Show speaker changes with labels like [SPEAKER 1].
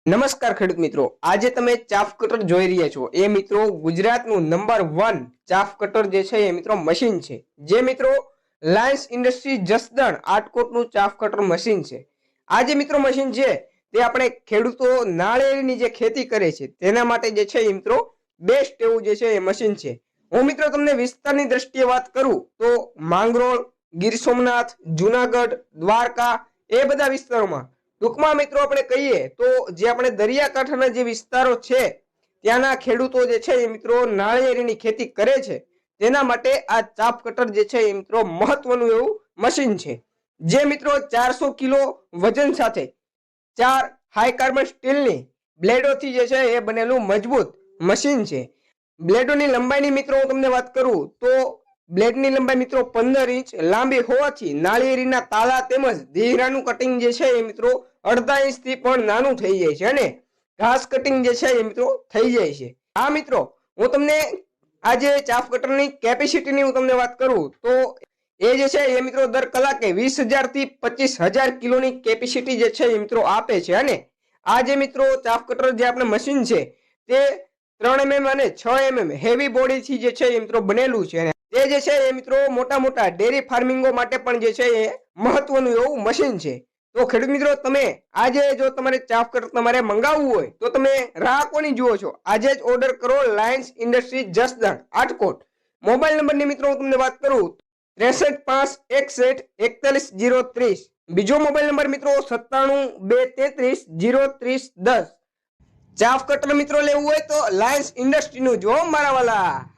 [SPEAKER 1] નમસ્કાર ખેડૂત મિત્રો, આજે તમે ચાફ કટર જોઈ રહ્યા છો એ મિત્રો ગુજરાતનું નંબર 1 ચાફ કટર જે છે એ મિત્રો મશીન છે, જે મિત્રો લાયન્સ ઇન્ડસ્ટ્રી જસદણ આટકોટનું ચાફ કટર મશીન છે। આ જે મિત્રો મશીન છે તે આપણે ખેડૂતો નાળિયેરની જે ખેતી કરે છે તેના માટે જે છે એ મિત્રો બેસ્ટ એવું જે છે એ મશીન છે। હું મિત્રો તમને વિસ્તારની દ્રષ્ટિએ વાત કરું તો માંગરોળ, ગીર સોમનાથ, જુનાગઢ, દ્વારકા એ બધા વિસ્તારોમાં ટૂંકમાં મિત્રો આપણે કહીએ તો જે આપણે દરિયાકાંઠાના જે વિસ્તારો છે ત્યાંના ખેડૂતો જે છે એ મિત્રો નાળિયેરીની ખેતી કરે છે, તેના માટે આ ચાફ કટર જે છે એ મિત્રો મહત્વનું એવું મશીન છે, જે મિત્રો 400 કિલો વજન સાથે 4 હાઈ કાર્બન સ્ટીલની બ્લેડોથી જે છે એ બનેલું મજબૂત મશીન છે। બ્લેડોની લંબાઈની મિત્રો હું તમને વાત કરું તો બ્લેડની લંબાઈ મિત્રો 15 ઇંચ લાંબી હોવાથી નાળિયેરીના તાલા તેમજ ધીરાનું કટિંગ જે છે એ મિત્રો 1.5 ઇંચથી પણ નાનું થઈ જાય છે અને ઘાસ કટિંગ જે છે એ મિત્રો થઈ જાય છે। આ મિત્રો હું તમને આજે ચાફ કટરની કેપેસિટીની હું તમને વાત કરું તો એ જે છે એ મિત્રો દર કલાકે 20,000 થી 25,000 કિલોની કેપેસિટી જે છે એ મિત્રો આપે છે અને આ જે મિત્રો ચાફ કટર જે આપણે મશીન છે તે 3 mm અને 6 mm હેવી બોડીથી જે છે એ મિત્રો બનેલું છે। તે જે છે એ મિત્રો મોટા મોટા ડેરી ફાર્મિંગો માટે પણ જે છે એ મહત્વનું એવું મશીન છે। તો ખેડૂત મિત્રો, તમે આજે જો તમારે ચાફ કટર તમારે મંગાવવું હોય તો તમે રાહ કોની જુઓ છો? આજે જ ઓર્ડર કરો Lions industry Jasdan Atkot. Mobile નંબરની મિત્રો હું તમને વાત કરું 63 5 61 41 030। બીજો મોબાઈલ નંબર મિત્રો 97 233 030 10। ચાફ કટર મિત્રો લેવું હોય તો લાયન્સ ઇન્ડસ્ટ્રીનું જો મારા વાલા।